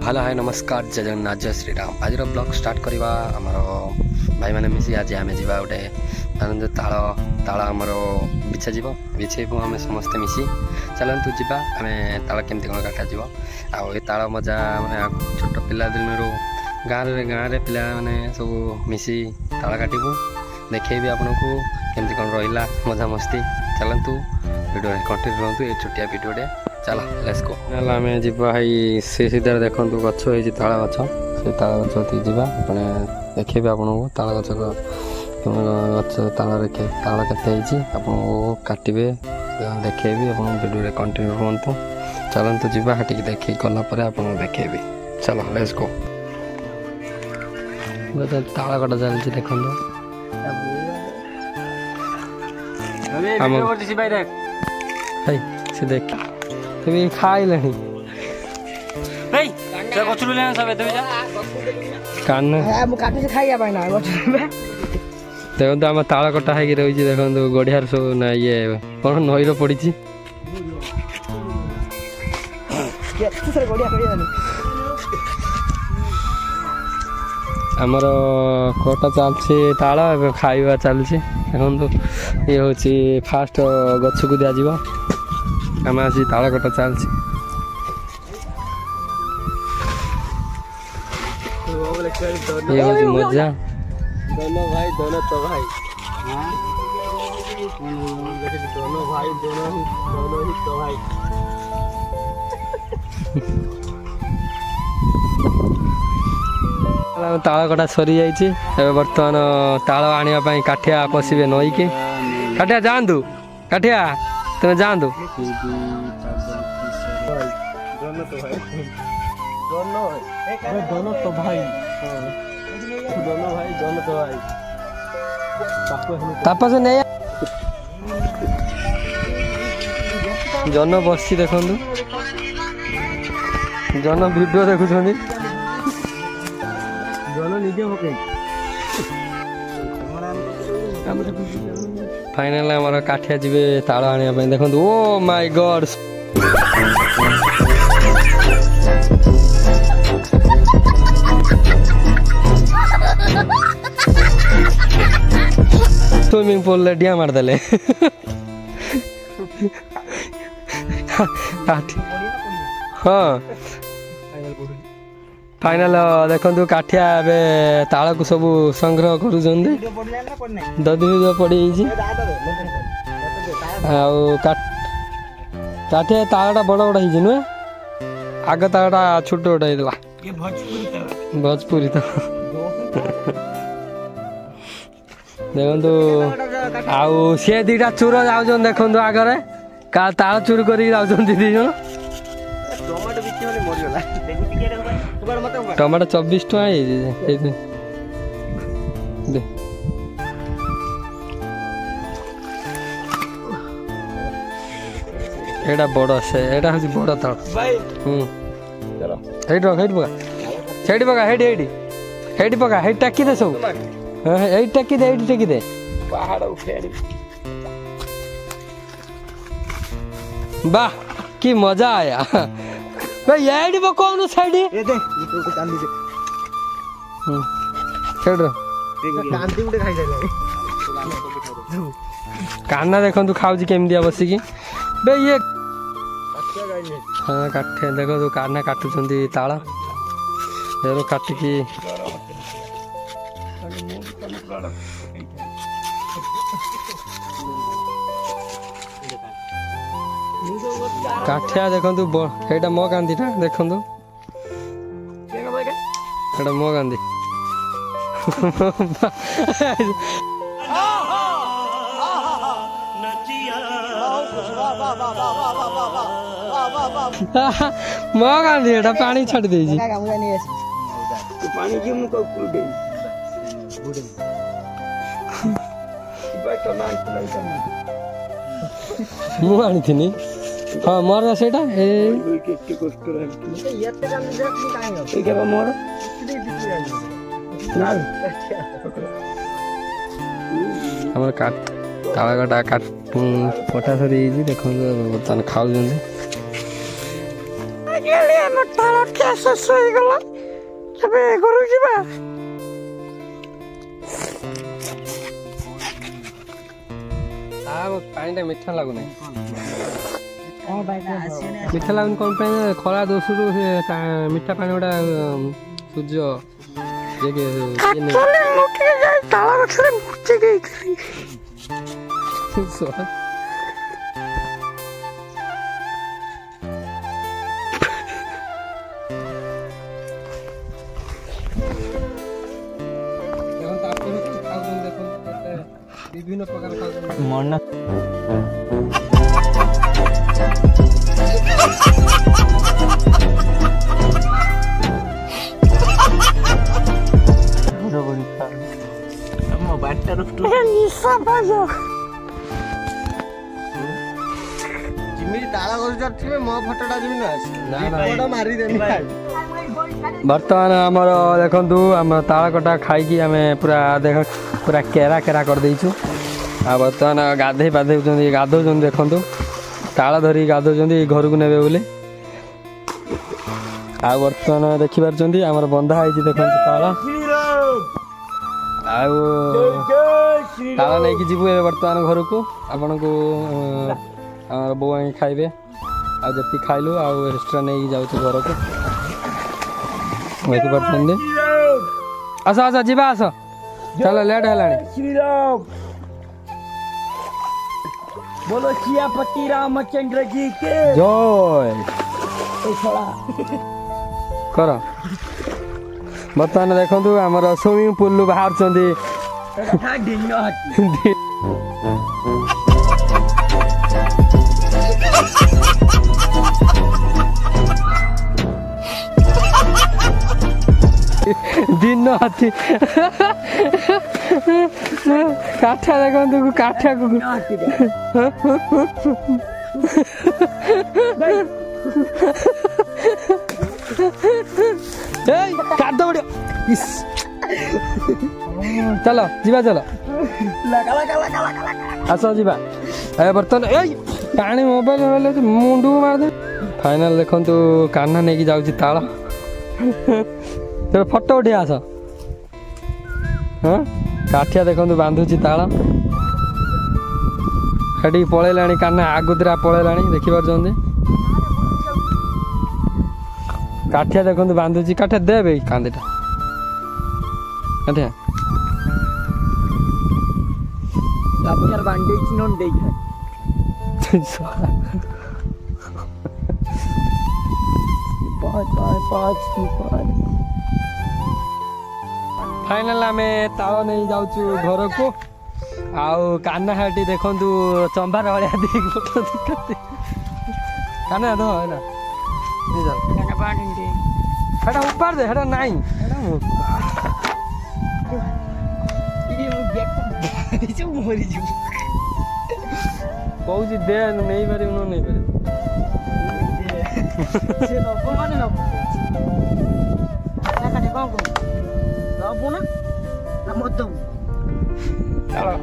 Hello hi नमस्कार जय जगन्नाथ जय श्रीराम। आज ब्लॉग स्टार्ट करवा आमर भाई मैंने मिसी आज आम जा गोटे ताल ताल आमर बिछा जीव बिछेबू आम समस्ते मिसी चलतु जा आम ताल केमती कौन काटाଯିव आउ ताल मजा मैंने छोट पिला दिन गाँव में पिला मैंने सब मिसी ताल काटबू देखी आपन को केमती कौन रहा मजा मस्ती चलतु वीडियो कंटिन्यू रुहतु ये छोटिया वीडियोटे चलो लेट्स गो आम जीवा से सीधा देखो गछ हो ताल गछ से ताल गछ जावा अपने देखेबी आपन को ताल गछ गछ ताल ताल के आपको काटे देखेबी आप वीडियो कंटिन्यू रुहतु चलतु जा हाटी देखी गलापर आपको देखेबी चलो लेट्स गो ताल कटा चलती देखो से देख तुम खाइल देखो आम ताल कटा है रही देखो गड़ियार सब ना ये कौन नईर पड़ी आमर कटा चलती ताल खाइबा चलती देखो ये हूँ फास्ट गछ को दिज्व आम आसी ताल कटा चलती ये हूँ मजा दोनों भाई दोनों तो भाई दोनों भाई दोनों ही तो भाई ताल कटा सरी जाइए बर्तमान ताल आने काठिया पशिबे नई के काठिया जातु काठिया तुम जातु दोनों तो भाई तापस नहीं जन बस देखु जन वीडियो देखुं फाइनल आमर काठिया जी ताल आने देखो oh my God swimming pool डिया मारदेले हाँ फाइनल देखो काठिया ताल को सब संग्रह कर दधी पड़ी काठिया तालटा बड़ बड़ हो नुहे आग तालटा छोट छोट होता भोजपुरी तो देखो आउ सी दीटा चूर जाऊँ देखो आगे का ताल चूर कर दीज टमाटो 24 टका एटा बड़ से एटा हूँ बड़ ताल पका हेटी पका हेटी टाकी दे सब एटी टाकी दे पहाड़ उठे वाह कि मजा आया भाई एडी कौन साइड ये दे तो कांदी से खेड़ कांदी उठे खाई जाए कान्ना देखो तू खाऊ केमती बसिकी बे ये हाँ काटे देखो तू कान्ना काटुंट ताल काटिकी काठिया देखो एटा मो गांधीटा देखो एटा मो गांधी मो गांधी एटा पानी छाड़ दे पानी की मुको दे मु आनी थी हाँ मोर सेटा मोर हमारे काट ताला काटा काट पटा सरी देखो बर्तमान खाऊ ତାଳ ଖିଆ ଶେଷ ହେଇଗଲା ଏବେ ଘରକୁ ଯିବା। ପାଣିଟା ମିଠା ଲାଗୁନି ମିଠା ଲାଗୁନି କ'ଣ ପାଇଁ ଖରା ଦୋଷରୁ ସେ ମିଠା ପାଣି ଗୁଡ଼ା ସୂର୍ଯ୍ୟ ତାଳ ଗଛରେ ମୁଚି ଦେଇଥିଲି। বিভিন্ন প্রকার মন ବର୍ତ୍ତମାନ ଆମର ଦେଖନ୍ତୁ ଆମର ତାଳ କଟା ଖାଇକି ଆମେ ପୁରା ପୁରା କେରା କେରା କରିଦେଇଛୁ। ଆଉ ବର୍ତ୍ତମାନ ଗାଧଉଛନ୍ତି ଦେଖନ୍ତୁ ତାଳ ଧରିକି ଗାଧଉଛନ୍ତି ଘରକୁ ନେବେ ବୋଲି। ଆଉ ବର୍ତ୍ତମାନ ଦେଖିପାରୁଛନ୍ତି ଆମର ବନ୍ଧା ହେଇଛି ଦେଖନ୍ତୁ ତାଳ। ଆଉ ତାଳ ନେଇକି ଯିବୁ ଏବେ ବର୍ତ୍ତମାନ ଘରକୁ ଆପଣଙ୍କୁ ଆମର ବୋଉ ଆଣିକି ଖାଇବେ। ଆଉ ଯେତିକି ଖାଇଲୁ ଆଉ ଏକ୍ସଟ୍ରା ନେଇକି ଯାଉଛୁ ଘରକୁ ଦେଖିପାରୁଛନ୍ତି। ଆସ ଆସ ଯିବା ଆସ ଚାଲ ଲେଟ୍ ହେଲାଣି। बोलो सियापति रामचंद्र जी के जय कर। ବର୍ତ୍ତମାନ ଦେଖନ୍ତୁ ଆମର ସୁଇମିଂ ପୁଲରୁ ବାହାରୁଛନ୍ତି ଦିନ ହାତୀ କାଠା ଦେଖନ୍ତୁ କାଠାକୁ ଚାଲ ଯିବା ଚାଲ ଆସ ଯିବା। ବର୍ତ୍ତମାନ ଏଇ ପାଣି ମୋବାଇଲ ମୁଣ୍ଡକୁ ମାରିଦେ। ଫାଇନାଲ ଦେଖନ୍ତୁ କାହ୍ନା ନେଇକି ଯାଉଛି ତାଳ। ତେବେ ଫଟୋ ଉଠେଇ ଆସ। ହଁ କାଠିଆ ଦେଖନ୍ତୁ ବାନ୍ଧୁଛି ତାଳ। ସେଠିକି ପଳେଇଲାଣି କାହ୍ନା ଆଗୁତୁରା ପଳେଇଲାଣି ଦେଖିପାରୁଛନ୍ତି। କାଠିଆ ଦେଖନ୍ତୁ ବାନ୍ଧୁଛି। କାଠିଆ ଦେବେ କାନ୍ଦିଟା କାଠିଆ फाइनाल आमे ताଳ नहीं जाऊँ घर को। आउ कान्हा हाटी देखु चंबार भाया कान्हा दो है ना उपार दे नाई कौच दे नहीं पार नहीं पार